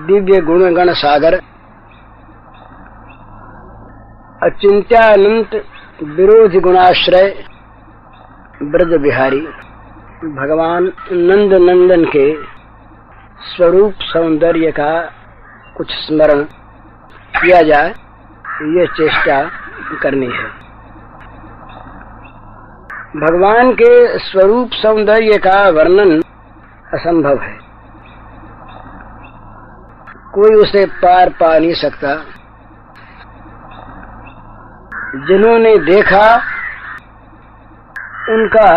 दिव्य गुणगण सागर, अचिंत्यानंत विरोधी गुणाश्रय ब्रज बिहारी। भगवान नंद नंदन के स्वरूप सौंदर्य का कुछ स्मरण किया जाए, ये चेष्टा करनी है। भगवान के स्वरूप सौंदर्य का वर्णन असंभव है, कोई उसे पार पा नहीं सकता। जिन्होंने देखा उनका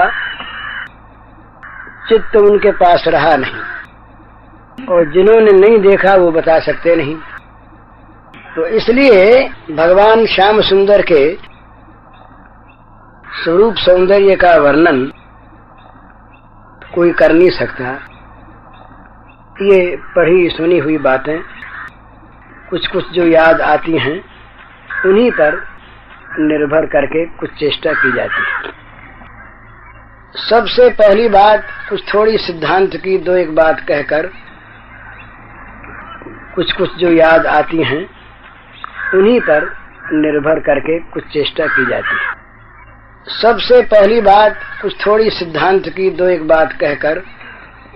चित्त उनके पास रहा नहीं, और जिन्होंने नहीं देखा वो बता सकते नहीं। तो इसलिए भगवान श्याम सुंदर के स्वरूप सौंदर्य का वर्णन कोई कर नहीं सकता। ये पढ़ी सुनी हुई बातें कुछ कुछ जो याद आती हैं, उन्हीं पर निर्भर करके कुछ चेष्टा की जाती है। सबसे पहली बात कुछ थोड़ी सिद्धांत की दो एक बात कहकर कुछ कुछ जो याद आती हैं, उन्हीं पर निर्भर करके कुछ चेष्टा की जाती है। सबसे पहली बात कुछ थोड़ी सिद्धांत की दो एक बात कहकर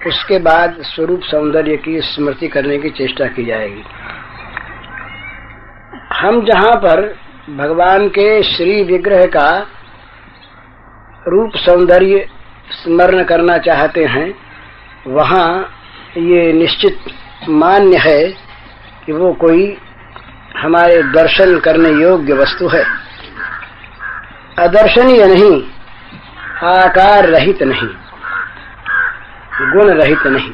उसके बाद स्वरूप सौंदर्य की स्मृति करने की चेष्टा की जाएगी। हम जहाँ पर भगवान के श्री विग्रह का रूप सौंदर्य स्मरण करना चाहते हैं, वहाँ ये निश्चित मान्य है कि वो कोई हमारे दर्शन करने योग्य वस्तु है, अदर्शनीय नहीं, आकार रहित नहीं, गुण रहित नहीं।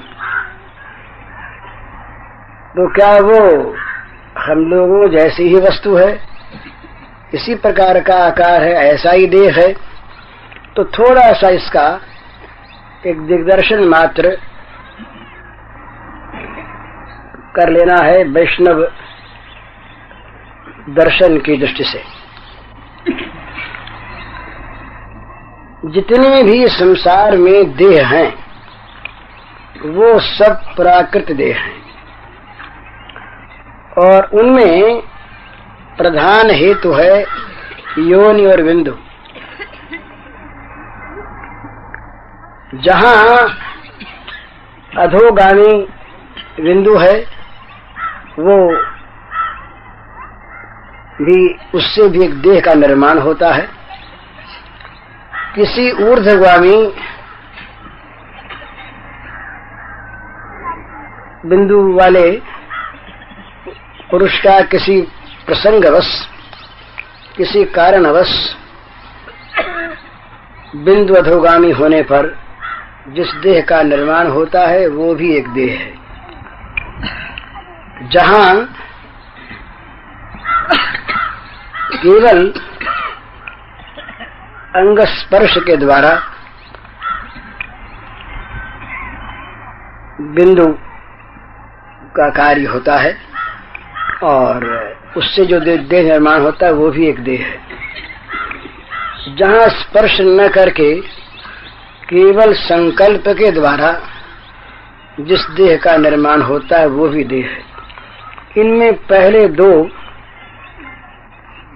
तो क्या वो हम लोगों जैसी ही वस्तु है, इसी प्रकार का आकार है, ऐसा ही देह है? तो थोड़ा सा इसका एक दिग्दर्शन मात्र कर लेना है वैष्णव दर्शन की दृष्टि से। जितने भी संसार में देह हैं वो सब प्राकृत देह हैं, और उनमें प्रधान हेतु है योनि और बिंदु। जहाँ अधोगामी बिंदु है वो भी, उससे भी एक देह का निर्माण होता है। किसी ऊर्ध्वगामी बिंदु वाले पुरुष का किसी प्रसंगवश, किसी कारणवश बिंदु अधोगामी होने पर जिस देह का निर्माण होता है वो भी एक देह है। जहाँ केवल अंग स्पर्श के द्वारा बिंदु का कार्य होता है, और उससे जो देह निर्माण होता है वो भी एक देह है। जहाँ स्पर्श न करके केवल संकल्प के द्वारा जिस देह का निर्माण होता है वो भी देह है। इनमें पहले दो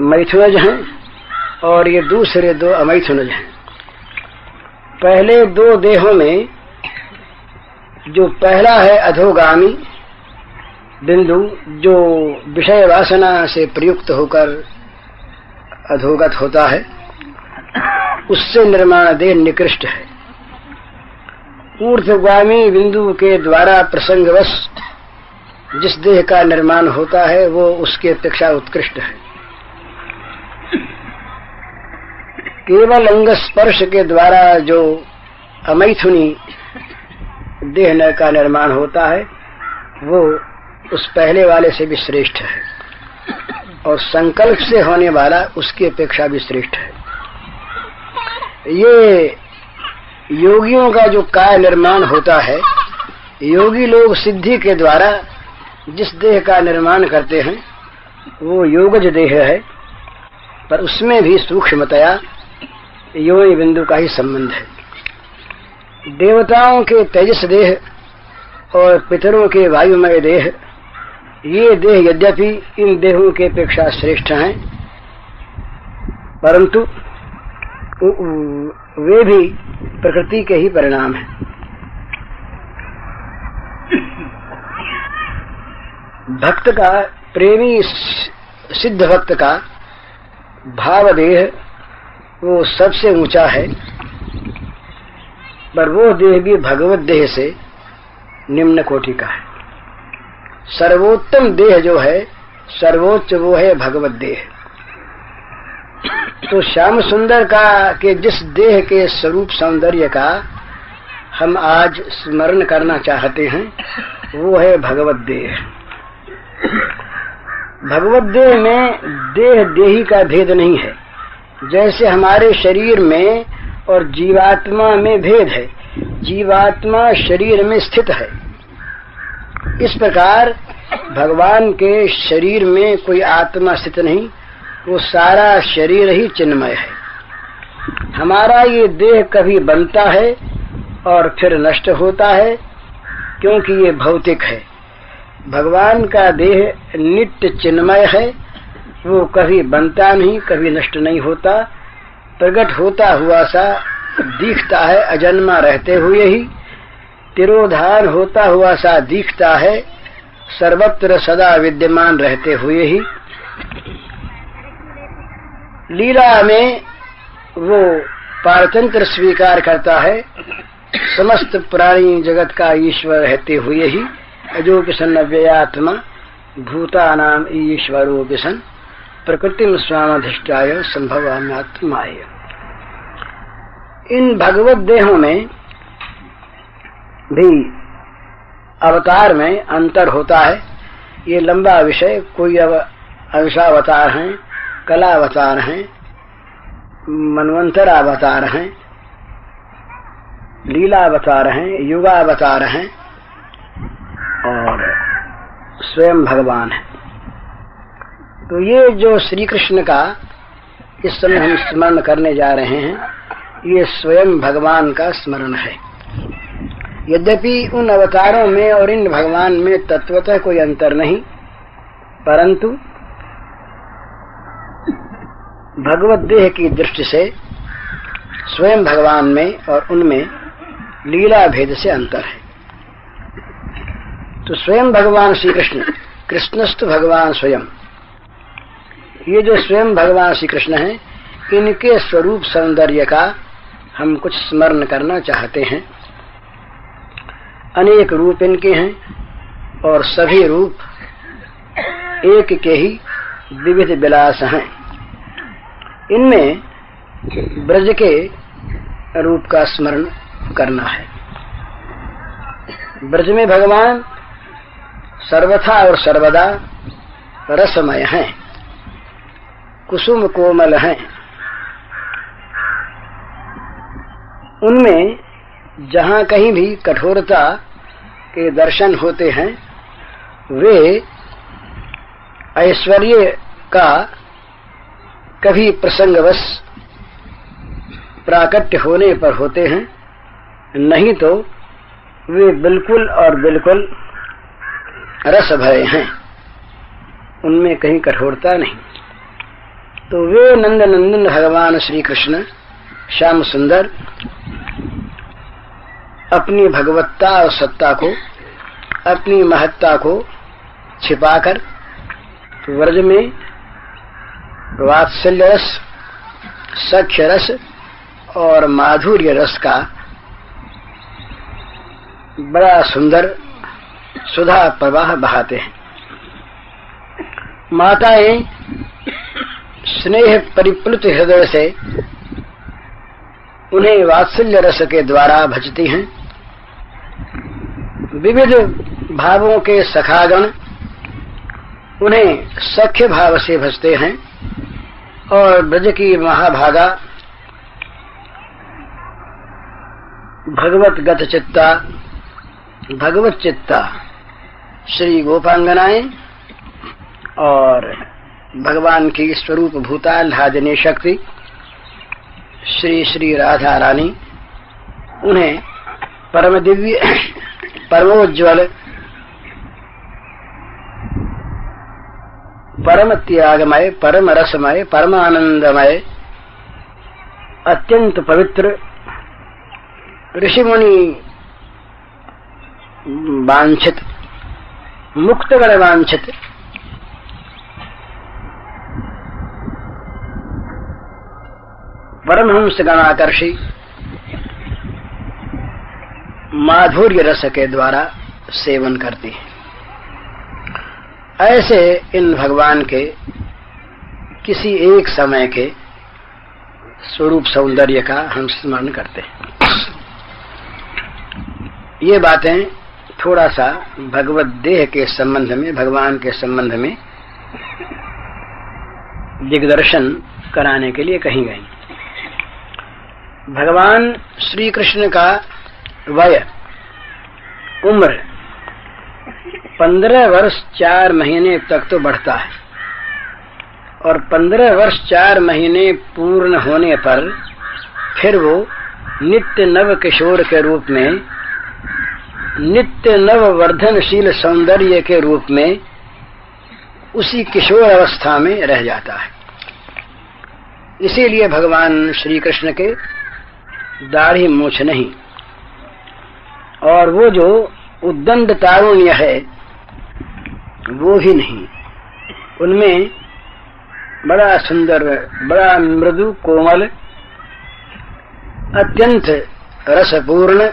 मैथुनज हैं और ये दूसरे दो अमैथुनज हैं। पहले दो देहों में जो पहला है अधोगामी बिंदु, जो विषय वासना से प्रयुक्त होकर अधोगत होता है, उससे निर्माण देह निकृष्ट है। ऊर्ध्वगामी बिंदु के द्वारा प्रसंगवश जिस देह का निर्माण होता है वो उसके अपेक्षा उत्कृष्ट है। केवल अंग स्पर्श के द्वारा जो अमैथुनी देह का निर्माण होता है वो उस पहले वाले से भी श्रेष्ठ है, और संकल्प से होने वाला उसकी अपेक्षा भी श्रेष्ठ है। ये योगियों का जो काय निर्माण होता है, योगी लोग सिद्धि के द्वारा जिस देह का निर्माण करते हैं वो योगज देह है, पर उसमें भी सूक्ष्मतया योनि बिंदु का ही संबंध है। देवताओं के तेजस देह और पितरों के वायुमय देह ये देह यद्यपि इन देहों के अपेक्षा श्रेष्ठ हैं, परंतु वे भी प्रकृति के ही परिणाम हैं। भक्त का, प्रेमी सिद्ध भक्त का भाव देह वो सबसे ऊंचा है, पर वो देह भी भगवत देह से निम्न कोटि का है। सर्वोत्तम देह जो है, सर्वोच्च, वो है भगवत देह। तो श्याम सुंदर का के जिस देह के स्वरूप सौंदर्य का हम आज स्मरण करना चाहते हैं, वो है भगवत देह। भगवत देह में देह देही का भेद नहीं है। जैसे हमारे शरीर में और जीवात्मा में भेद है, जीवात्मा शरीर में स्थित है, इस प्रकार भगवान के शरीर में कोई आत्मा स्थित नहीं, वो सारा शरीर ही चिन्मय है। हमारा ये देह कभी बनता है और फिर नष्ट होता है, क्योंकि ये भौतिक है। भगवान का देह नित्य चिन्मय है, वो कभी बनता नहीं, कभी नष्ट नहीं होता, प्रकट होता हुआ सा दिखता है अजन्मा रहते हुए ही, तिरोधान होता हुआ सा दिखता है सर्वत्र सदा विद्यमान रहते हुए ही। लीला में वो पारतंत्र स्वीकार करता है समस्त प्राणी जगत का ईश्वर रहते हुए ही। अजोपिसन अव्ययात्मा भूतानाम ईश्वरोपिसन प्रकृतिम स्वामधिष्ठाय संभवाम्यात्माय। इन भगवत देहों में भी अवतार में अंतर होता है। ये लंबा विषय, कोई अंशावतार हैं, कलावतार हैं, मनवंतर अवतार हैं, लीलावतार हैं, युगावतार हैं और स्वयं भगवान है। तो ये जो श्री कृष्ण का इस समय हम स्मरण करने जा रहे हैं, ये स्वयं भगवान का स्मरण है। यद्यपि उन अवतारों में और इन भगवान में तत्वतः कोई अंतर नहीं, परंतु भगवत देह की दृष्टि से स्वयं भगवान में और उनमें लीला भेद से अंतर है। तो स्वयं भगवान श्री कृष्ण, कृष्णस्तु भगवान स्वयं, ये जो स्वयं भगवान श्री कृष्ण हैं, इनके स्वरूप सौंदर्य का हम कुछ स्मरण करना चाहते हैं। अनेक रूप इनके हैं और सभी रूप एक के ही विविध विलास हैं। इनमें ब्रज के रूप का स्मरण करना है। ब्रज में भगवान सर्वथा और सर्वदा रसमय हैं, कुसुम कोमल हैं। उनमें जहाँ कहीं भी कठोरता के दर्शन होते हैं, वे ऐश्वर्य का कभी प्रसंगवश प्राकट्य होने पर होते हैं, नहीं तो वे बिल्कुल और बिल्कुल रस भरे हैं, उनमें कहीं कठोरता नहीं। तो वे नंद नंदन भगवान श्री कृष्ण श्याम सुंदर अपनी भगवत्ता और सत्ता को, अपनी महत्ता को छिपाकर व्रज में वात्सल्य रस, सख्य रस और माधुर्य रस का बड़ा सुंदर सुधा प्रवाह बहाते हैं। माताएं स्नेह परिप्लुत हृदय से उन्हें वात्सल्य रस के द्वारा भजती हैं। विविध भावों के सखागण उन्हें सख्य भाव से भजते हैं और ब्रज की महाभागा भगवत गत चित्ता, भगवत चित्ता श्री गोपांगनाएं और भगवान की स्वरूप भूताल्हादिनी शक्ति श्री श्री राधा रानी उन्हें परम दिव्य परमोज्वल परम त्यागमय, परम रसमय, परमानंदमय, अत्यंत पवित्र, ऋषि मुनि वांछित, मुक्तगण वांछित, परमहंस गणाकर्षी माधुर्य रस के द्वारा सेवन करती है। ऐसे इन भगवान के किसी एक समय के स्वरूप सौंदर्य का हम स्मरण करते हैं। ये बातें थोड़ा सा भगवत देह के संबंध में, भगवान के संबंध में दिग्दर्शन कराने के लिए कही गई। भगवान श्री कृष्ण का वय, उम्र 15 वर्ष 4 महीने तक तो बढ़ता है और 15 वर्ष 4 महीने पूर्ण होने पर फिर वो नित्य नव किशोर के रूप में, नित्य नव वर्धनशील सौंदर्य के रूप में उसी किशोर अवस्था में रह जाता है। इसीलिए भगवान श्री कृष्ण के दाढ़ी मूछ नहीं, और वो जो उद्दंड तारुण्य है वो भी नहीं। उनमें बड़ा सुंदर, बड़ा मृदु कोमल, अत्यंत रसपूर्ण,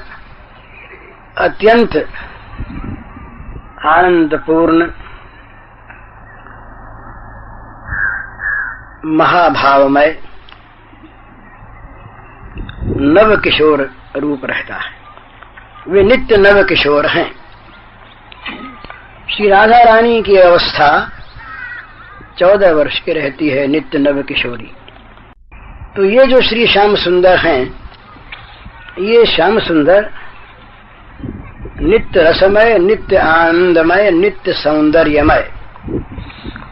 अत्यंत आनंदपूर्ण, महाभावमय नव किशोर रूप रहता है। वे नित्य नव किशोर हैं। श्री राधा रानी की अवस्था 14 वर्ष की रहती है, नित्य नव किशोरी। तो ये जो श्री श्याम सुंदर हैं, ये श्याम सुंदर नित्य रसमय, नित्य आनंदमय, नित्य सौंदर्यमय,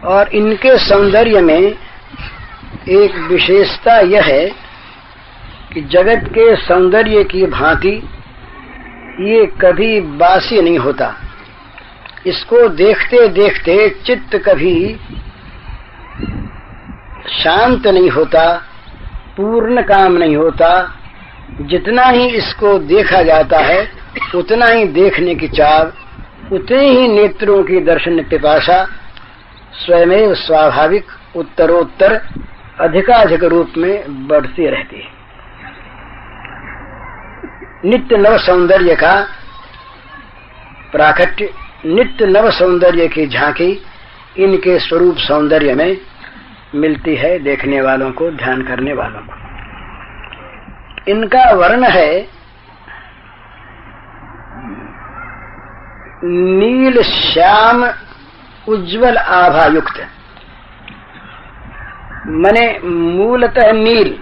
और इनके सौंदर्य में एक विशेषता यह है कि जगत के सौंदर्य की भांति ये कभी बासी नहीं होता। इसको देखते देखते चित्त कभी शांत नहीं होता, पूर्ण काम नहीं होता। जितना ही इसको देखा जाता है उतना ही देखने की चाव, उतने ही नेत्रों की दर्शन पिपासा स्वयं स्वाभाविक उत्तरोत्तर अधिकाधिक रूप में बढ़ती रहती है। नित्य नव सौंदर्य का प्राकट्य, नित्य नव सौंदर्य की झांकी इनके स्वरूप सौंदर्य में मिलती है देखने वालों को, ध्यान करने वालों को। इनका वर्ण है नील श्याम उज्जवल आभा युक्त, माने मूलतः नील,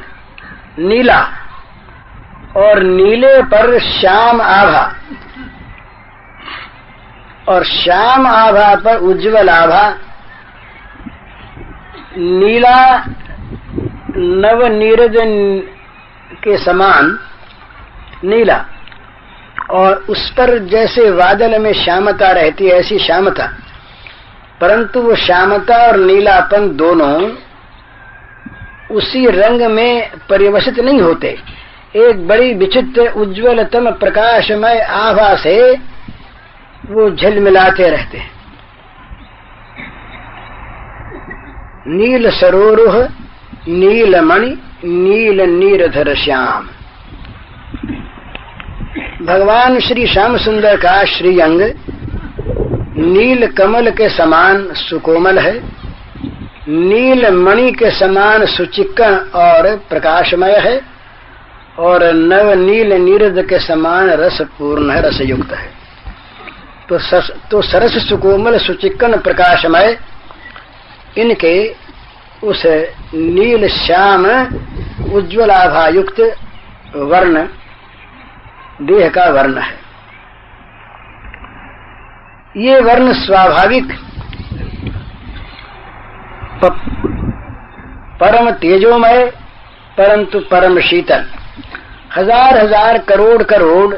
नीला, और नीले पर श्याम आभा, और श्याम आभा पर उज्जवल आभा। नीला नव नीरज के समान नीला, और उस पर जैसे बादल में श्यामता रहती है ऐसी श्यामता, परंतु वो श्यामता और नीलापन दोनों उसी रंग में परिवसित नहीं होते। एक बड़ी विचित्र उज्ज्वलतम प्रकाशमय आभा से वो झलमिलाते रहते हैं। नील सरोरुह नीलमणि नील नीरधर श्याम। भगवान श्री श्याम सुंदर का श्रीअंग नील कमल के समान सुकोमल है, नील मणि के समान सुचिक्कण और प्रकाशमय है, और नव नील नीरद के समान रसपूर्ण है, रसयुक्त है। तो सरस सुकोमल सुचिक्कण प्रकाशमय इनके उस नील श्याम उज्ज्वल आभायुक्त वर्ण देह का वर्ण है। ये वर्ण स्वाभाविक परम तेजोमय परंतु परम शीतल, हजार हजार करोड़ करोड़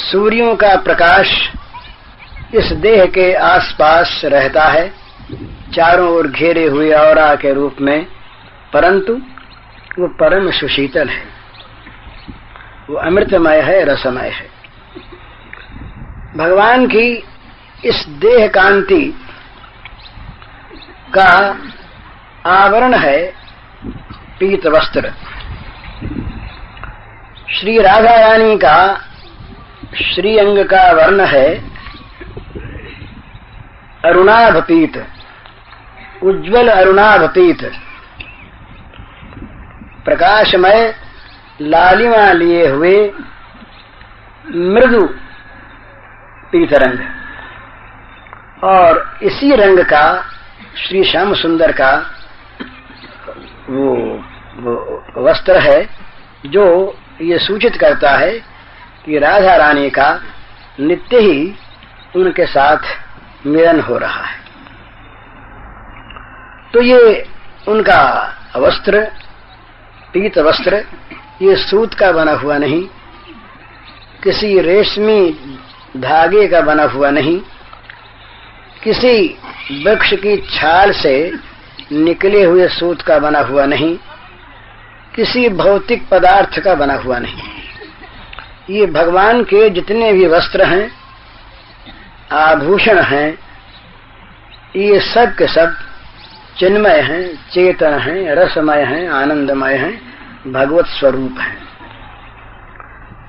सूर्यों का प्रकाश इस देह के आसपास रहता है, चारों ओर घेरे हुए औरा के रूप में, परंतु वो परम सुशीतल है, वो अमृतमय है, रसमय है। भगवान की इस देह कांति का आवरण है पीत वस्त्र। श्री राधा रानी का श्रीअंग का वर्ण है अरुणाभ पीत, उज्ज्वल अरुणाभ पीत, प्रकाशमय लालिमा लिए हुए मृदु पीत रंग। और इसी रंग का श्री श्याम सुंदर का वो वस्त्र है जो ये सूचित करता है कि राधा रानी का नित्य ही उनके साथ मिलन हो रहा है। तो ये उनका वस्त्र, पीत वस्त्र, ये सूत का बना हुआ नहीं, किसी रेशमी धागे का बना हुआ नहीं, किसी वृक्ष की छाल से निकले हुए सूत का बना हुआ नहीं, किसी भौतिक पदार्थ का बना हुआ नहीं। ये भगवान के जितने भी वस्त्र हैं, आभूषण हैं, ये सब के सब चिन्मय हैं, चेतन हैं, रसमय हैं, आनंदमय हैं, भगवत स्वरूप हैं।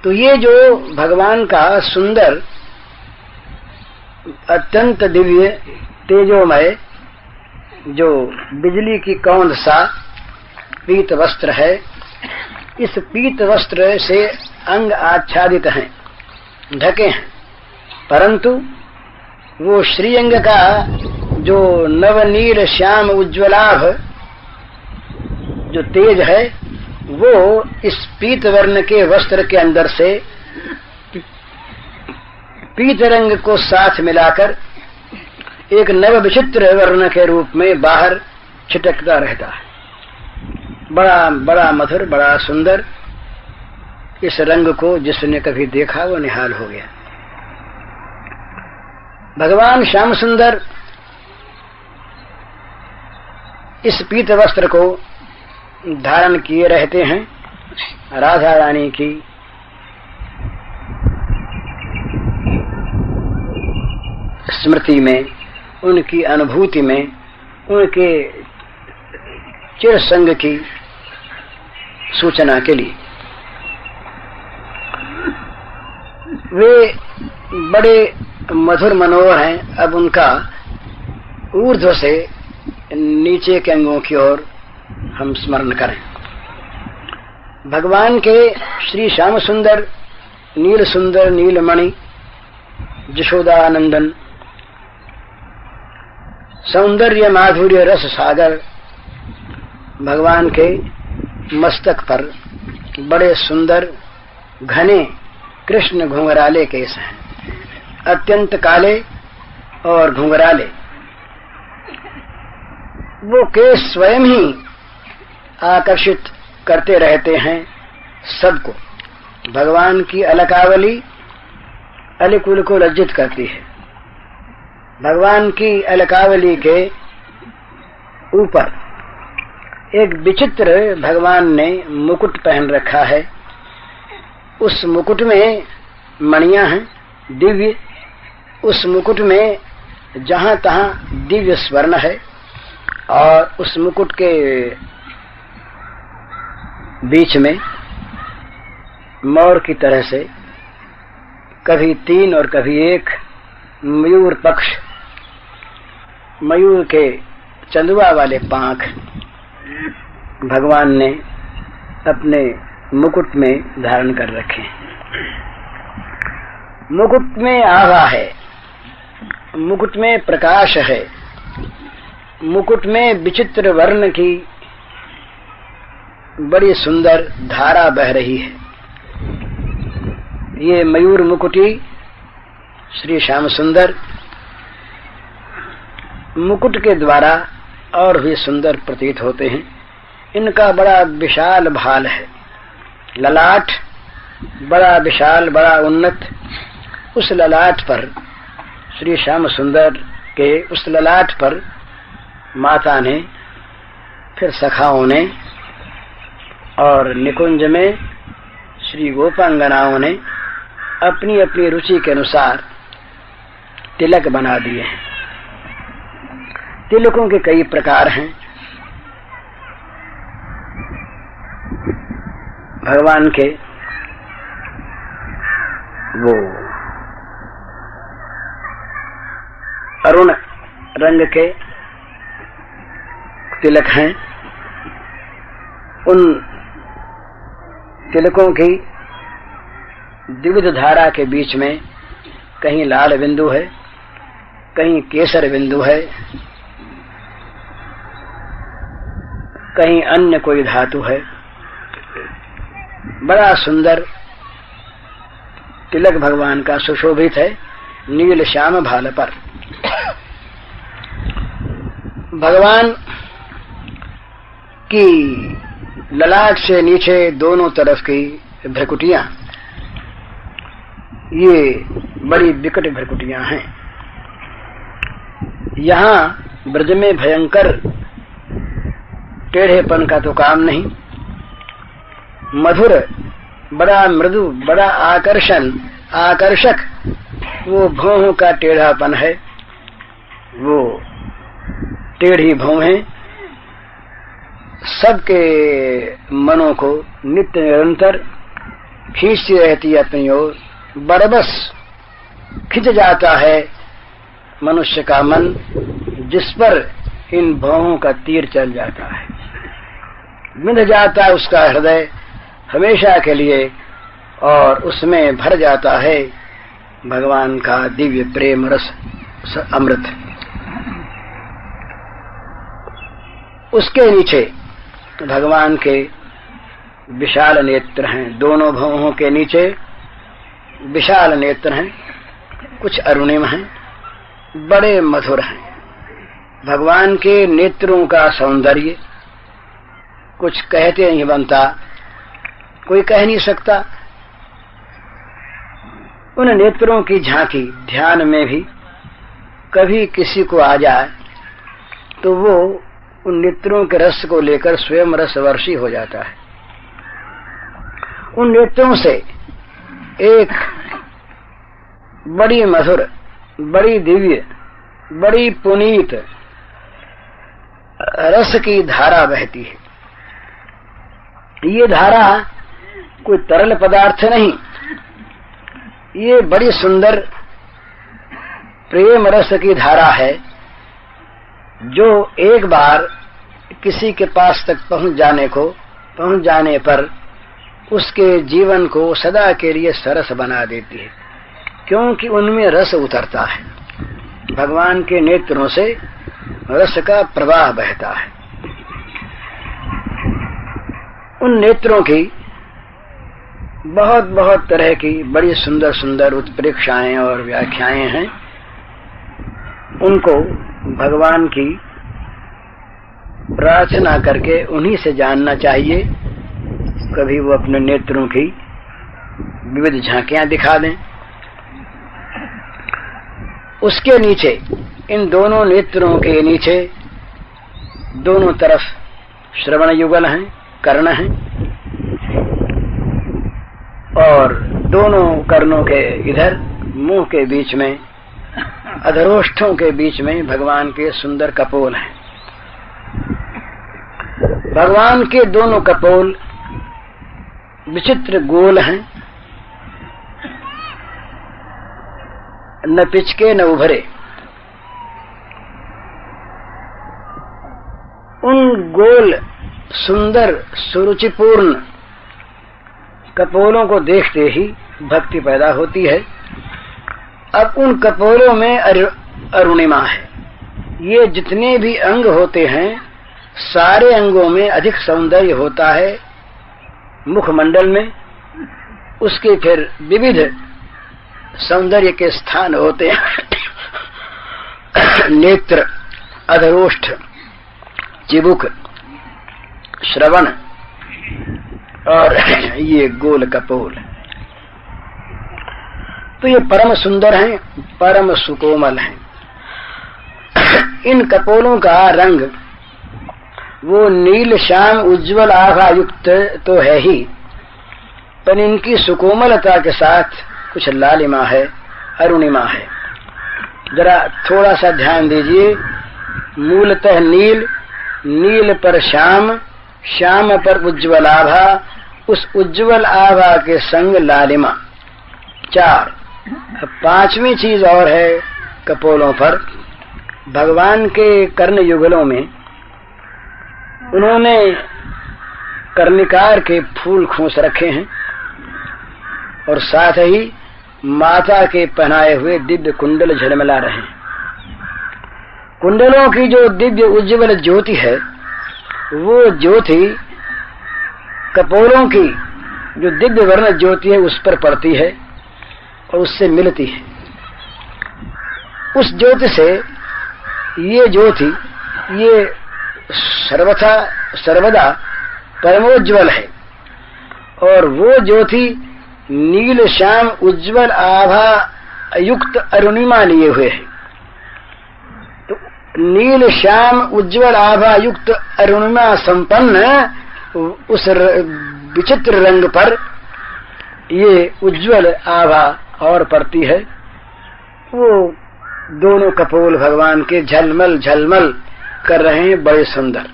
तो ये जो भगवान का सुंदर, अत्यंत दिव्य, तेजोमय, जो बिजली की कौंध सा पीत वस्त्र है, इस पीत वस्त्र से अंग आच्छादित हैं, ढके हैं, परंतु वो श्रीअंग का जो नवनील श्याम उज्ज्वलाभ जो तेज है, वो इस पीत वर्ण के वस्त्र के अंदर से पीत रंग को साथ मिलाकर एक नव विचित्र वर्ण के रूप में बाहर छिटकता रहता है। बड़ा बड़ा मधुर, बड़ा सुंदर। इस रंग को जिसने कभी देखा वो निहाल हो गया। भगवान श्याम सुंदर इस पीत वस्त्र को धारण किए रहते हैं। राधा रानी की स्मृति में, उनकी अनुभूति में, उनके चिर संग की सूचना के लिए वे बड़े मधुर मनोहर हैं। अब उनका ऊर्ध्व से नीचे के अंगों की ओर हम स्मरण करें। भगवान के श्री श्याम सुंदर, नील सुंदर, नीलमणि, यशोदानंदन, सौंदर्य माधुर्य रस सागर भगवान के मस्तक पर बड़े सुंदर घने कृष्ण घुंघराले केस हैं, अत्यंत काले और घुंघराले। वो केस स्वयं ही आकर्षित करते रहते हैं सबको। भगवान की अलकावली अलिकुल को लज्जित करती है। भगवान की अलकावली के ऊपर एक विचित्र भगवान ने मुकुट पहन रखा है। उस मुकुट में मणियां हैं दिव्य। उस मुकुट में जहां तहां दिव्य स्वर्ण है और उस मुकुट के बीच में मोर की तरह से कभी 3 और कभी 1 मयूर पक्ष, मयूर के चंदुआ वाले पांख भगवान ने अपने मुकुट में धारण कर रखे। मुकुट में आभा है, मुकुट में प्रकाश है, मुकुट में विचित्र वर्ण की बड़ी सुंदर धारा बह रही है। ये मयूर मुकुटी श्री श्याम सुंदर मुकुट के द्वारा और भी सुंदर प्रतीत होते हैं। इनका बड़ा विशाल भाल है, ललाट बड़ा विशाल, बड़ा उन्नत। उस ललाट पर श्री श्याम सुंदर के उस ललाट पर माता ने, फिर सखाओं ने, और निकुंज में श्री गोपांगनाओं ने अपनी अपनी रुचि के अनुसार तिलक बना दिए हैं। तिलकों के कई प्रकार हैं। भगवान के वो अरुण रंग के तिलक हैं। उन तिलकों की द्विविध धारा के बीच में कहीं लाल बिंदु है, कहीं केसर बिंदु है, कहीं अन्य कोई धातु है। बड़ा सुंदर तिलक भगवान का सुशोभित है नील श्याम भाल पर। भगवान की ललाट से नीचे दोनों तरफ की भ्रकुटियां, ये बड़ी विकट भ्रकुटियां हैं। यहाँ ब्रज में भयंकर टेढ़ेपन का तो काम नहीं, मधुर, बड़ा मृदु, बड़ा आकर्षक वो भौहों का टेढ़ापन है। वो टेढ़ी भौहें सबके मनों को नित्य निरंतर खींचती रहती है अपनी ओर। बरबस खिंच जाता है मनुष्य का मन, जिस पर इन भौहों का तीर चल जाता है। बिंध जाता है उसका हृदय हमेशा के लिए, और उसमें भर जाता है भगवान का दिव्य प्रेम रस अमृत। उसके नीचे भगवान के विशाल नेत्र हैं। दोनों भौहों के नीचे विशाल नेत्र हैं, कुछ अरुणिम हैं, बड़े मधुर हैं। भगवान के नेत्रों का सौंदर्य कुछ कहते नहीं बनता, कोई कह नहीं सकता। उन नेत्रों की झांकी ध्यान में भी कभी किसी को आ जाए तो वो उन नेत्रों के रस को लेकर स्वयं रसवर्षी हो जाता है। उन नेत्रों से एक बड़ी मधुर, बड़ी दिव्य, बड़ी पुनीत रस की धारा बहती है। ये धारा कोई तरल पदार्थ नहीं, ये बड़ी सुंदर प्रेम रस की धारा है, जो एक बार किसी के पास तक पहुंच जाने पर उसके जीवन को सदा के लिए सरस बना देती है, क्योंकि उनमें रस उतरता है। भगवान के नेत्रों से रस का प्रवाह बहता है। उन नेत्रों की बहुत बहुत तरह की बड़ी सुंदर सुंदर उत्प्रेक्षाएं और व्याख्याएं हैं। उनको भगवान की प्रार्थना करके उन्हीं से जानना चाहिए। कभी वो अपने नेत्रों की विविध झांकियां दिखा दें। उसके नीचे, इन दोनों नेत्रों के नीचे दोनों तरफ श्रवण युगल हैं, कर्ण हैं, और दोनों कर्णों के इधर मुंह के बीच में, अधरोष्ठों के बीच में भगवान के सुंदर कपोल हैं। भगवान के दोनों कपोल विचित्र गोल हैं, न पिचके न उभरे। उन गोल सुंदर सुरुचिपूर्ण कपोलों को देखते ही भक्ति पैदा होती है। अब उन कपोलों में अरुणिमा है। ये जितने भी अंग होते हैं, सारे अंगों में अधिक सौंदर्य होता है मुखमंडल में। उसके फिर विविध सौंदर्य के स्थान होते हैं, नेत्र, अधरोष्ठ, चिबुक, श्रवण और ये गोल कपोल। तो ये परम सुंदर हैं, परम सुकोमल हैं। इन कपोलों का रंग वो नील श्याम उज्जवल आभा युक्त तो है ही, पर इनकी सुकोमलता के साथ कुछ लालिमा है, अरुणिमा है। जरा थोड़ा सा ध्यान दीजिए। मूलतः नील, नील पर श्याम, श्याम पर उज्जवल आभा, उस उज्जवल आभा के संग लालिमा। 4। अब 5वीं चीज और है कपोलों पर। भगवान के कर्ण युगलों में उन्होंने कर्णिकार के फूल खोस रखे हैं और साथ ही माता के पहनाए हुए दिव्य कुंडल झलमला रहे हैं। कुंडलों की जो दिव्य उज्जवल ज्योति है, वो ज्योति कपोलों की जो दिव्य वर्ण ज्योति है उस पर पड़ती है और उससे मिलती है। उस ज्योति से ये ज्योति ये सर्वदा परमोज्वल है और वो ज्योति नील श्याम उज्जवल आभा युक्त अरुणिमा लिए हुए है। तो नील श्याम उज्जवल आभा युक्त अरुणिमा संपन्न उस विचित्र रंग पर ये उज्जवल आभा और पड़ती है। वो दोनों कपोल भगवान के झलमल झलमल कर रहे हैं, बड़े सुंदर।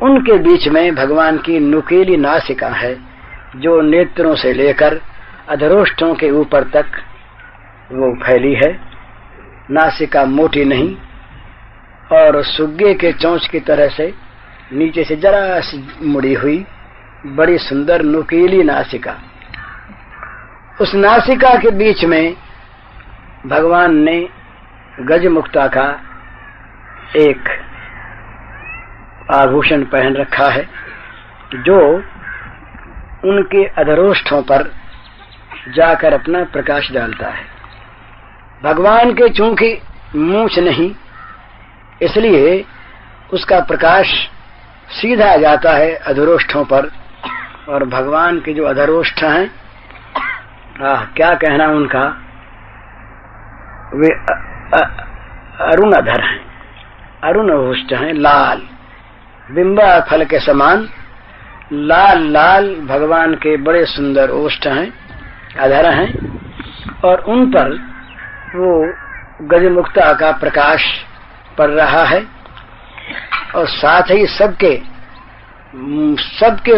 उनके बीच में भगवान की नुकीली नासिका है, जो नेत्रों से लेकर अधरोष्ठों के ऊपर तक वो फैली है। नासिका मोटी नहीं और सुग्गे के चोंच की तरह से नीचे से जरा सी मुड़ी हुई, बड़ी सुंदर नुकीली नासिका। उस नासिका के बीच में भगवान ने गजमुक्ता का एक आभूषण पहन रखा है, जो उनके अधरोष्ठों पर जाकर अपना प्रकाश डालता है। भगवान के चूंकि मूंछ नहीं, इसलिए उसका प्रकाश सीधा जाता है अधरोष्ठों पर। और भगवान के जो अधरोष्ठ हैं, क्या कहना उनका, वे अरुण अधर हैं, अरुण ओष्ठ हैं, लाल बिंबा फल के समान लाल लाल भगवान के बड़े सुंदर ओष्ठ हैं, अधर हैं और उन पर वो गजमुक्ता का प्रकाश पड़ रहा है। और साथ ही सबके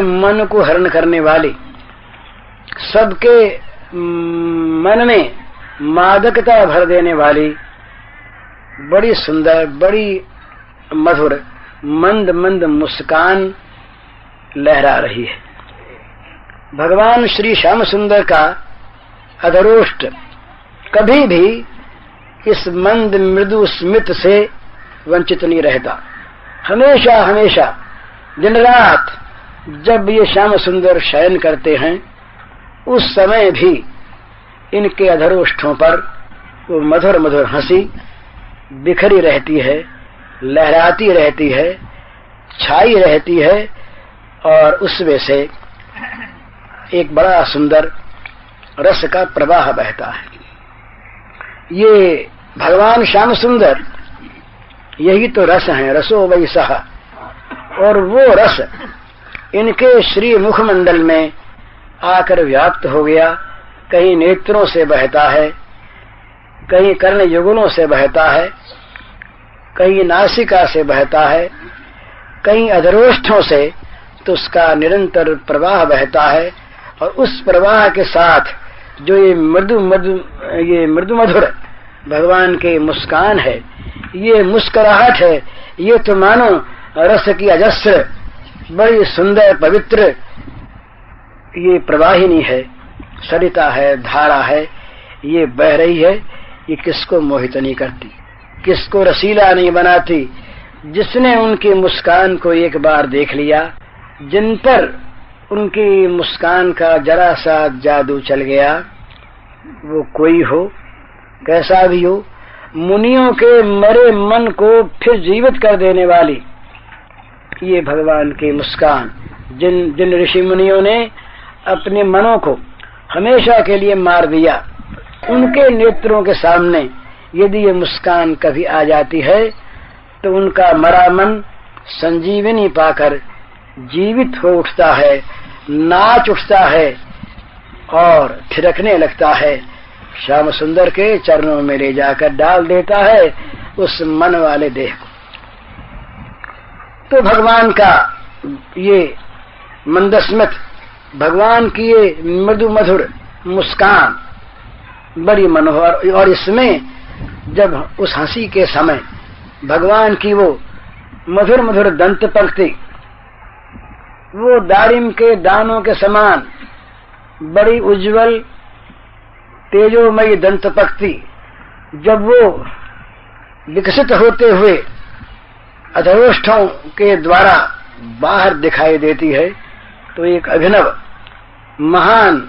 मन को हरण करने वाली, सबके मन में मादकता भर देने वाली, बड़ी सुंदर, बड़ी मधुर, मंद मंद मुस्कान लहरा रही है। भगवान श्री श्याम सुंदर का अधरोष्ठ कभी भी इस मंद मृदु स्मित से वंचित नहीं रहता। हमेशा हमेशा दिन रात जब ये श्याम सुंदर शयन करते हैं, उस समय भी इनके अधरोष्ठों पर वो मधुर मधुर हंसी बिखरी रहती है, लहराती रहती है, छाई रहती है और उसमें से एक बड़ा सुंदर रस का प्रवाह बहता है। ये भगवान श्याम सुंदर यही तो रस है, रसो वैसह। और वो रस इनके श्री मुखमंडल में आकर व्याप्त हो गया। कहीं नेत्रों से बहता है, कहीं कर्ण युगलों से बहता है, कहीं नासिका से बहता है, कहीं अधरोष्ठों से, तो उसका निरंतर प्रवाह बहता है। और उस प्रवाह के साथ जो ये मृदु मधुर भगवान के मुस्कान है, ये मुस्कुराहट है, ये तो मानो रस की अजस्र बड़ी सुंदर पवित्र ये प्रवाहिनी है, सरिता है, धारा है, ये बह रही है। ये किसको मोहित नहीं करती, किसको रसीला नहीं बनाती। जिसने उनकी मुस्कान को एक बार देख लिया, जिन पर उनकी मुस्कान का जरा सा जादू चल गया, वो कोई हो, कैसा भी हो, मुनियों के मरे मन को फिर जीवित कर देने वाली ये भगवान की मुस्कान। जिन ऋषि मुनियों ने अपने मनों को हमेशा के लिए मार दिया, उनके नेत्रों के सामने यदि ये मुस्कान कभी आ जाती है तो उनका मरा मन संजीवनी पाकर जीवित हो उठता है, नाच उठता है और थिरकने लगता है, श्याम सुंदर के चरणों में ले जाकर डाल देता है उस मन वाले देह को। तो भगवान का ये मंदस्मित, भगवान की ये मृदु मधुर मुस्कान बड़ी मनोहर, और इसमें जब उस हंसी के समय भगवान की वो मधुर मधुर दंत पंक्ति, वो दारिम के दानों के समान बड़ी उज्जवल तेजोमयी दंत पंक्ति जब वो विकसित होते हुए अधरोष्ठों के द्वारा बाहर दिखाई देती है तो एक अभिनव महान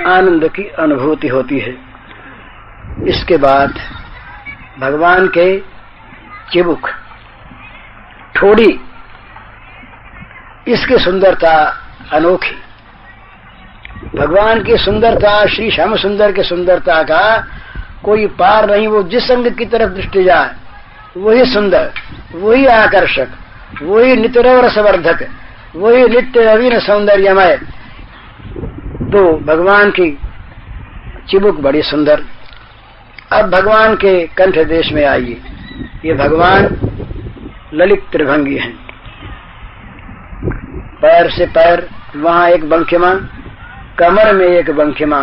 आनंद की अनुभूति होती है। इसके बाद भगवान के चिबुक, ठोड़ी, इसकी सुंदरता अनोखी। भगवान की सुंदरता, श्री श्याम सुंदर की सुंदरता का कोई पार नहीं। वो जिस अंग की तरफ दृष्टि जाए वही सुंदर, वही आकर्षक, वही नित्य रसवर्धक, वही नित्य नवीन सौंदर्यमय। तो भगवान की चिबुक बड़ी सुंदर। अब भगवान के कंठ देश में आइए। ये भगवान ललित त्रिभंगी हैं। पैर से पैर वहां एक बंकिमा, कमर में एक बंकिमा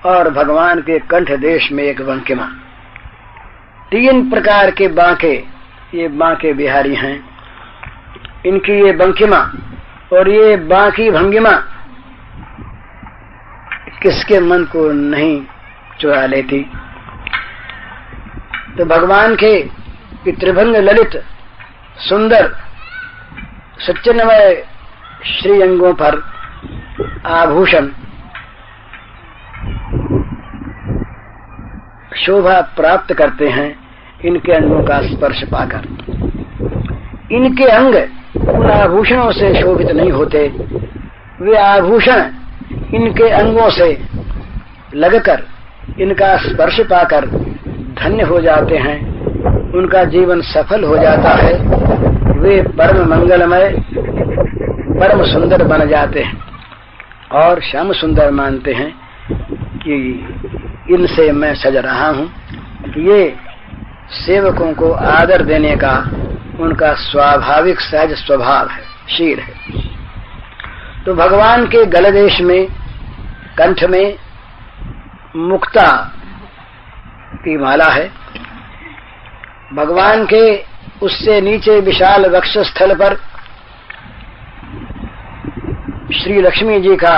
और भगवान के कंठ देश में एक बंकिमा। 3 प्रकार के बांके, ये बांके बिहारी हैं। इनकी ये बंकिमा और ये बांकी भंगिमा किसके मन को नहीं चुरा लेती। तो भगवान के त्रिभंग ललित सुंदर सच्चिन्मय श्री अंगों पर आभूषण शोभा प्राप्त करते हैं इनके अंगों का स्पर्श पाकर। इनके अंग उन आभूषणों से शोभित नहीं होते, वे आभूषण इनके अंगों से लगकर, इनका स्पर्श पाकर धन्य हो जाते हैं, उनका जीवन सफल हो जाता है, वे परम मंगलमय, परम सुंदर बन जाते हैं और श्याम सुंदर मानते हैं कि इनसे मैं सज रहा हूं। ये सेवकों को आदर देने का उनका स्वाभाविक सहज स्वभाव है, शील है। तो भगवान के गलदेश में, कंठ में मुक्ता की माला है। भगवान के उससे नीचे विशाल वक्षस्थल पर श्री लक्ष्मी जी का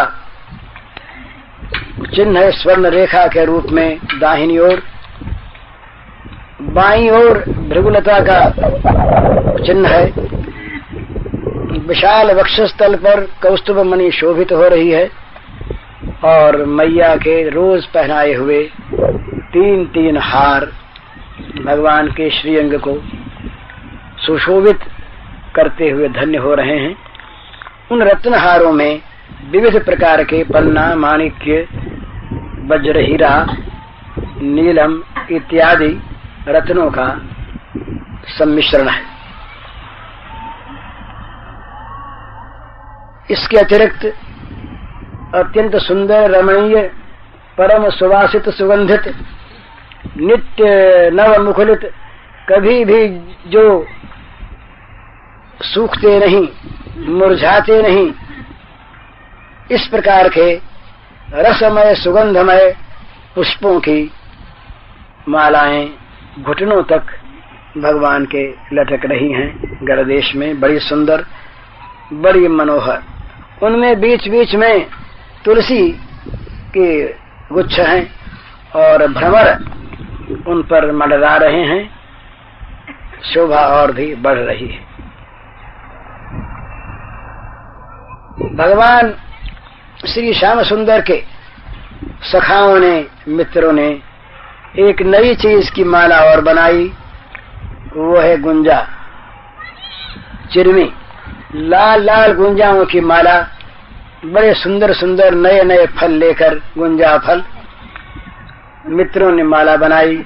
चिन्ह है, स्वर्ण रेखा के रूप में दाहिनी ओर। बाईं ओर भृगुलता का चिन्ह है। विशाल वक्षस्थल पर कौस्तुभ मणि शोभित हो रही है और मैया के रोज पहनाए हुए 3 हार भगवान के श्रीअंग को सुशोभित करते हुए धन्य हो रहे हैं। उन रत्नहारों में विविध प्रकार के पन्ना, माणिक्य, वज्र, हीरा, नीलम इत्यादि रत्नों का सम्मिश्रण है। इसके अतिरिक्त अत्यंत सुंदर, रमणीय, परम सुवासित, सुगंधित, नित्य नव मुखलित, कभी भी जो सूखते नहीं, मुरझाते नहीं, इस प्रकार के रसमय, सुगंधमय पुष्पों की मालाएं घुटनों तक भगवान के लटक रही हैं गलदेश में, बड़ी सुंदर, बड़ी मनोहर। उनमें बीच बीच में तुलसी के गुच्छ हैं और भ्रमर उन पर मंडरा रहे हैं। शोभा और भी बढ़ रही है। भगवान श्री श्याम सुंदर के सखाओं ने, मित्रों ने एक नई चीज की माला और बनाई, वो है गुंजा, चिरमी, लाल लाल गुंजाओं की माला। बड़े सुंदर सुंदर नए नए फल लेकर, गुंजा फल, मित्रों ने माला बनाई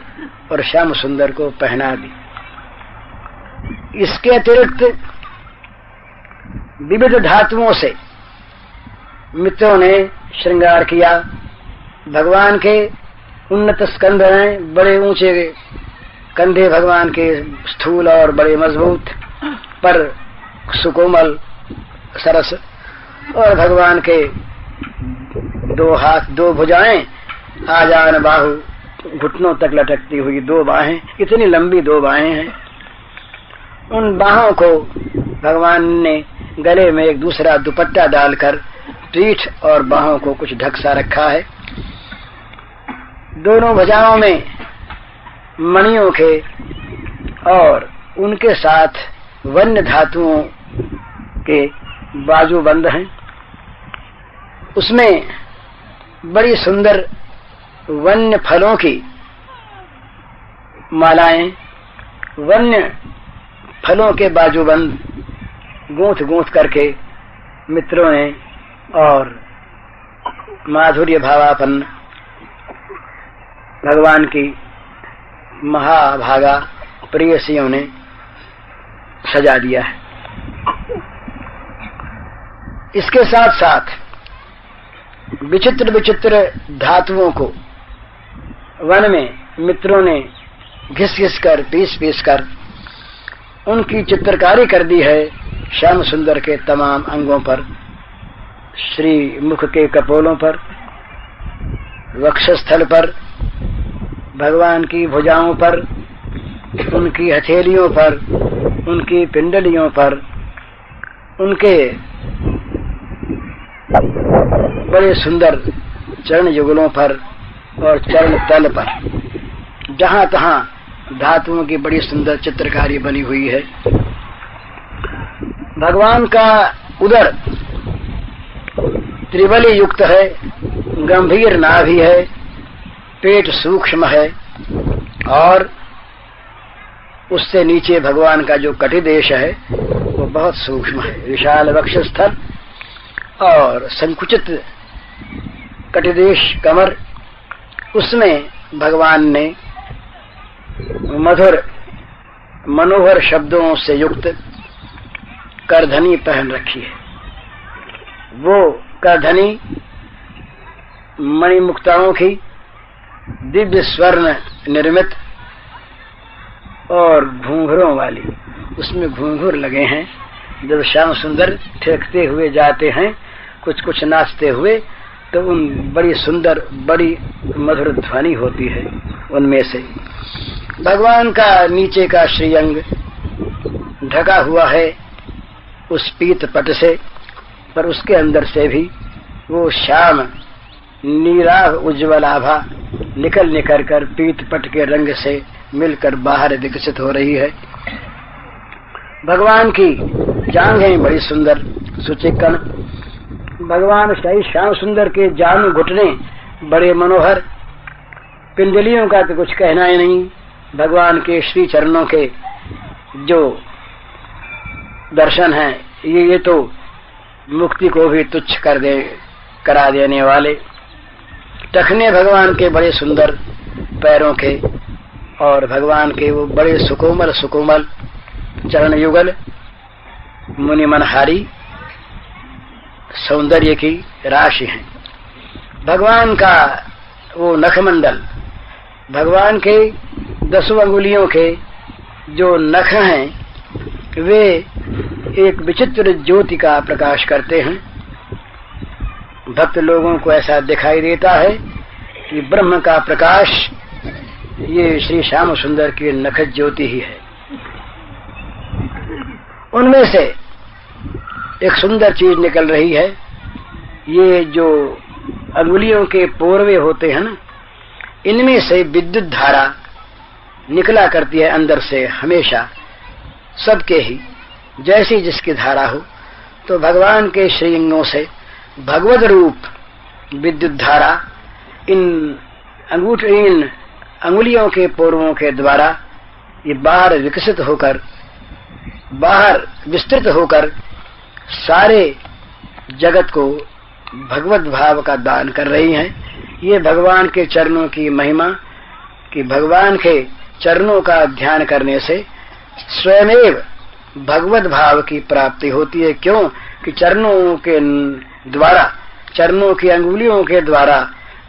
और श्याम सुंदर को पहना दी। इसके अतिरिक्त विविध धातुओं से मित्रों ने श्रृंगार किया। भगवान के उन्नत स्कंध हैं, बड़े ऊंचे कंधे भगवान के, स्थूल और बड़े मजबूत, पर सुकोमल सरस, और भगवान के 2 हाथ 2 भुजाएं, आजान बाहु, घुटनों तक लटकती हुई 2 बाहें, इतनी लंबी 2 बाहें हैं। उन बाहों को भगवान ने गले में एक दूसरा दुपट्टा डालकर पीठ और बाहों को कुछ ढक सा रखा है। दोनों भुजाओं में मणियों के और उनके साथ वन्य धातुओं के बाजूबंद हैं। उसमें बड़ी सुंदर वन्य फलों की मालाएं, वन्य फलों के बाजूबंद गूंथ गूंथ करके मित्रों ने और माधुर्य भावापन्न भगवान की महाभागा प्रेयसियों ने सजा दिया है। इसके साथ साथ विचित्र विचित्र धातुओं को वन में मित्रों ने घिस घिस कर पीस पीस कर उनकी चित्रकारी कर दी है श्याम सुंदर के तमाम अंगों पर, श्री मुख के कपोलों पर, वक्षस्थल पर, भगवान की भुजाओं पर, उनकी हथेलियों पर, उनकी पिंडलियों पर, उनके बड़े सुंदर चरण युगलों पर और चरण तल पर, जहां तहां धातुओं की बड़ी सुंदर चित्रकारी बनी हुई है। भगवान का उदर त्रिबली युक्त है, गंभीर नाभि है, पेट सूक्ष्म है, और उससे नीचे भगवान का जो कटिदेश है वो बहुत सूक्ष्म है। विशाल वक्षस्थल और संकुचित कटिदेश कमर, उसमें भगवान ने मधुर मनोहर शब्दों से युक्त करधनी पहन रखी है। वो करधनी मणिमुक्ताओं की दिव्य स्वर्ण निर्मित और घूंघरों वाली, उसमें घूंघर लगे हैं। जब श्याम सुंदर ठेकते हुए जाते हैं, कुछ कुछ नाचते हुए, तो उन बड़ी सुंदर बड़ी मधुर ध्वनि होती है उनमें से। भगवान का नीचे का श्रीअंग ढका हुआ है उस पीत पट से, पर उसके अंदर से भी वो श्याम नीराभ उज्ज्वल आभा निकल निकल कर पीत पट के रंग से मिलकर बाहर विकसित हो रही है। भगवान की जांघें बड़ी सुंदर सुचिक्कन, भगवान श्याम सुंदर के जानु घुटने बड़े मनोहर, पिंडलियों का तो कुछ कहना ही नहीं। भगवान के श्री चरणों के जो दर्शन हैं, ये तो मुक्ति को भी तुच्छ करा देने वाले। टखने भगवान के बड़े सुंदर पैरों के, और भगवान के वो बड़े सुकोमल सुकोमल चरण युगल मुनि मनहारी सौंदर्य की राशि है। भगवान का वो नखमंडल, भगवान के 10 अंगुलियों के जो नख हैं, वे एक विचित्र ज्योति का प्रकाश करते हैं। भक्त लोगों को ऐसा दिखाई देता है कि ब्रह्म का प्रकाश ये श्री श्याम सुंदर की नख ज्योति ही है। उनमें से एक सुंदर चीज निकल रही है। ये जो अंगुलियों के पोरवे होते हैं ना, इनमें से विद्युत धारा निकला करती है अंदर से हमेशा, सबके ही जैसी जिसकी धारा हो। तो भगवान के श्रीअंगों से भगवद रूप विद्युत धारा इन अंगुलियों के पोरवों के द्वारा ये बाहर विकसित होकर, बाहर विस्तृत होकर सारे जगत को भगवत भाव का दान कर रही हैं। ये भगवान के चरणों की महिमा कि भगवान के चरणों का ध्यान करने से स्वयमेव भगवत भाव की प्राप्ति होती है। क्यों कि चरणों के द्वारा, चरणों की अंगुलियों के द्वारा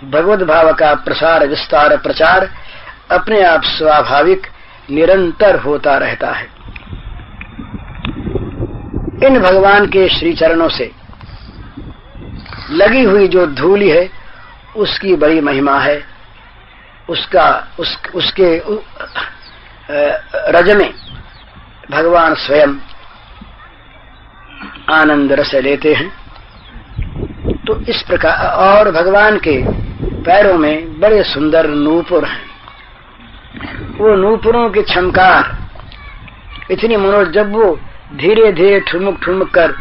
भगवत भाव का प्रसार, विस्तार, प्रचार अपने आप स्वाभाविक निरंतर होता रहता है। इन भगवान के श्री चरणों से लगी हुई जो धूलि है उसकी बड़ी महिमा है। उसके रज में भगवान स्वयं आनंद रस लेते हैं। तो इस प्रकार, और भगवान के पैरों में बड़े सुंदर नूपुर हैं। वो नूपुरों की छमकार इतनी मनोरम, जब वो धीरे धीरे ठुमक ठुमक कर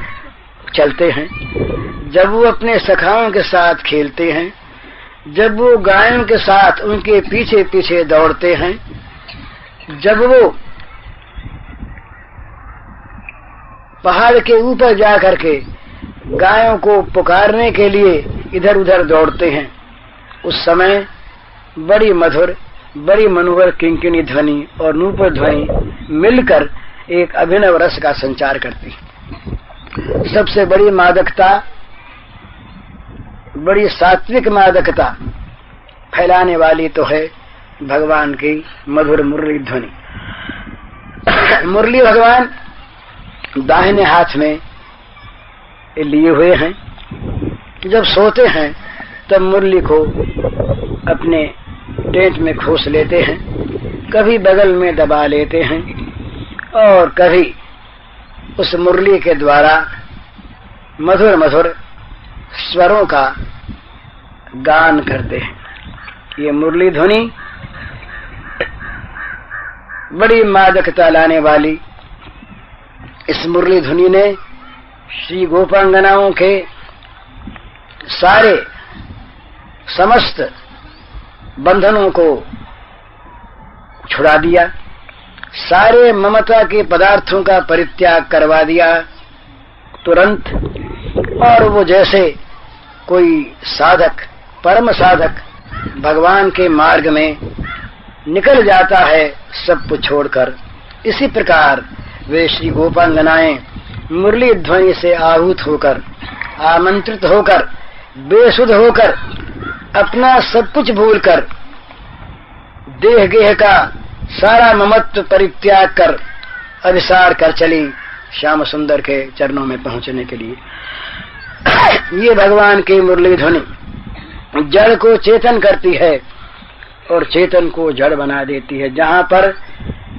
चलते हैं, जब वो अपने सखाओं के साथ खेलते हैं, जब वो गायों के साथ उनके पीछे पीछे दौड़ते हैं, जब वो पहाड़ के ऊपर जाकर के गायों को पुकारने के लिए इधर उधर दौड़ते हैं, उस समय बड़ी मधुर, बड़ी मनोहर किंकिणी ध्वनि और नूपुर ध्वनि मिलकर एक अभिनव रस का संचार करती है। सबसे बड़ी मादकता, बड़ी सात्विक मादकता फैलाने वाली तो है भगवान की मधुर मुरली ध्वनि। मुरली भगवान दाहिने हाथ में लिए हुए हैं। जब सोते हैं तब मुरली को अपने पेट में खोस लेते हैं, कभी बगल में दबा लेते हैं और कभी उस मुरली के द्वारा मधुर मधुर स्वरों का गान करते हैं। ये मुरली ध्वनि बड़ी मादकता लाने वाली, इस मुरली ध्वनि ने श्री गोपांगनाओं के सारे समस्त बंधनों को छुड़ा दिया, सारे ममता के पदार्थों का परित्याग करवा दिया तुरंत। और वो जैसे कोई साधक, परम साधक भगवान के मार्ग में निकल जाता है सब कुछ छोड़कर, इसी प्रकार वे श्री गोपांगनाएं मुरली ध्वनि से आहूत होकर, आमंत्रित होकर, बेसुध होकर, अपना सब कुछ भूलकर, देह गेह का सारा ममत्व परित्याग कर अभिसार कर चली श्याम सुंदर के चरणों में पहुंचने के लिए। ये भगवान की मुरली ध्वनि जड़ को चेतन करती है और चेतन को जड़ बना देती है। जहाँ पर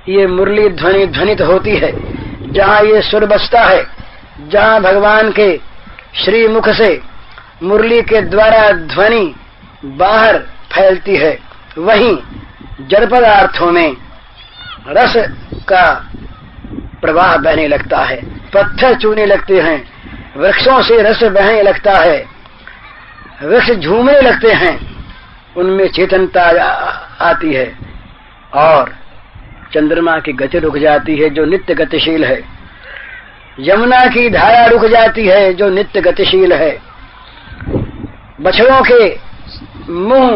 ये मुरली ध्वनि ध्वनित होती है, जहाँ ये सुर बजता है, जहाँ भगवान के श्री मुख से मुरली के द्वारा ध्वनि बाहर फैलती है, वहीं जड़ पदार्थों में रस का प्रवाह बहने लगता है, पत्थर चूने लगते हैं, वृक्षों से रस बहने लगता है, वृक्ष झूमने लगते हैं, उनमें चेतनता आती है और चंद्रमा की गति रुक जाती है जो नित्य गतिशील है, यमुना की धारा रुक जाती है जो नित्य गतिशील है, बछड़ों के मुंह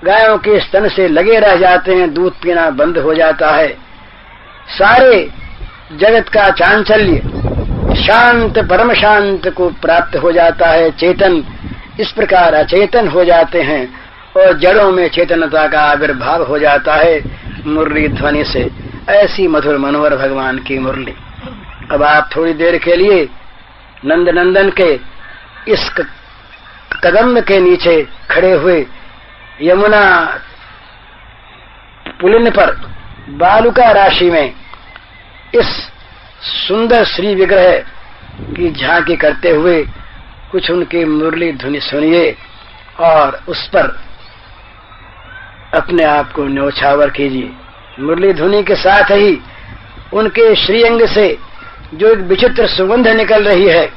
गायों के स्तन से लगे रह जाते हैं, दूध पीना बंद हो जाता है, सारे जगत का चांचल्य शांत परम शांत को प्राप्त हो जाता है। चेतन इस प्रकार अचेतन हो जाते हैं और जड़ों में चेतनता का आविर्भाव हो जाता है मुरली ध्वनि से। ऐसी मधुर मनोहर भगवान की मुरली। अब आप थोड़ी देर के लिए नंद नंदन के इस कदम के नीचे खड़े हुए यमुना पुलिन पर बालुका राशि में इस सुंदर श्री विग्रह की झांकी करते हुए कुछ उनकी मुरली ध्वनि सुनिए और उस पर अपने आप को न्योछावर कीजिए। मुरली ध्वनि के साथ ही उनके श्रीअंग से जो एक विचित्र सुगंध निकल रही है,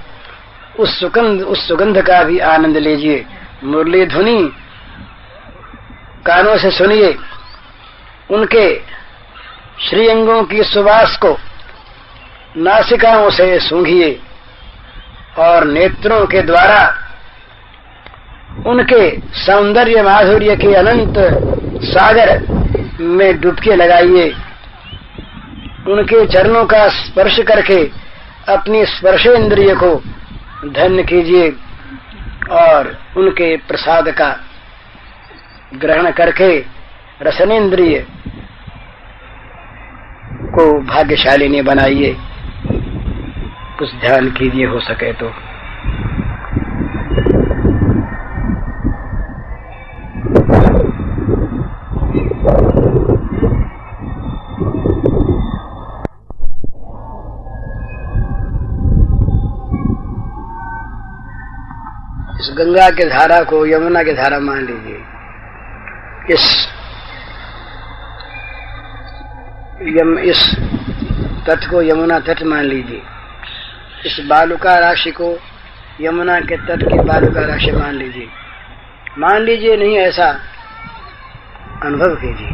उस सुगंध का भी आनंद लीजिए। मुरली ध्वनि कानों से सुनिए, उनके श्रीअंगों की सुवास को नासिकाओं से सूंघिए और नेत्रों के द्वारा उनके सौंदर्य माधुर्य के अनंत सागर में डुबकी लगाइए, उनके चरणों का स्पर्श करके अपनी स्पर्श इंद्रिय को धन्य कीजिए और उनके प्रसाद का ग्रहण करके रसनेन्द्रिय को भाग्यशालिनी बनाइए। कुछ ध्यान कीजिए हो सके तो। इस गंगा के धारा को यमुना की धारा मान लीजिए, इस तट को यमुना तट मान लीजिए, इस बालुका राशि को यमुना के तट की बालुका राशि मान लीजिए। मान लीजिए नहीं, ऐसा अनुभव कीजिए।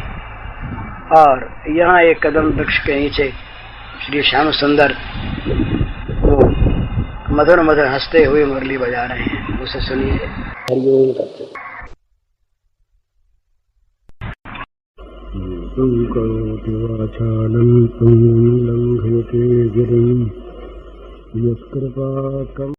और यहाँ एक कदम वृक्ष के नीचे श्री श्याम सुंदर वो मधुर मधुर हंसते हुए मुरली बजा रहे हैं, उसे सुनिए। हरिओम तत्सत। वाचालं लंघयते गिरिं यत्कृपाकम्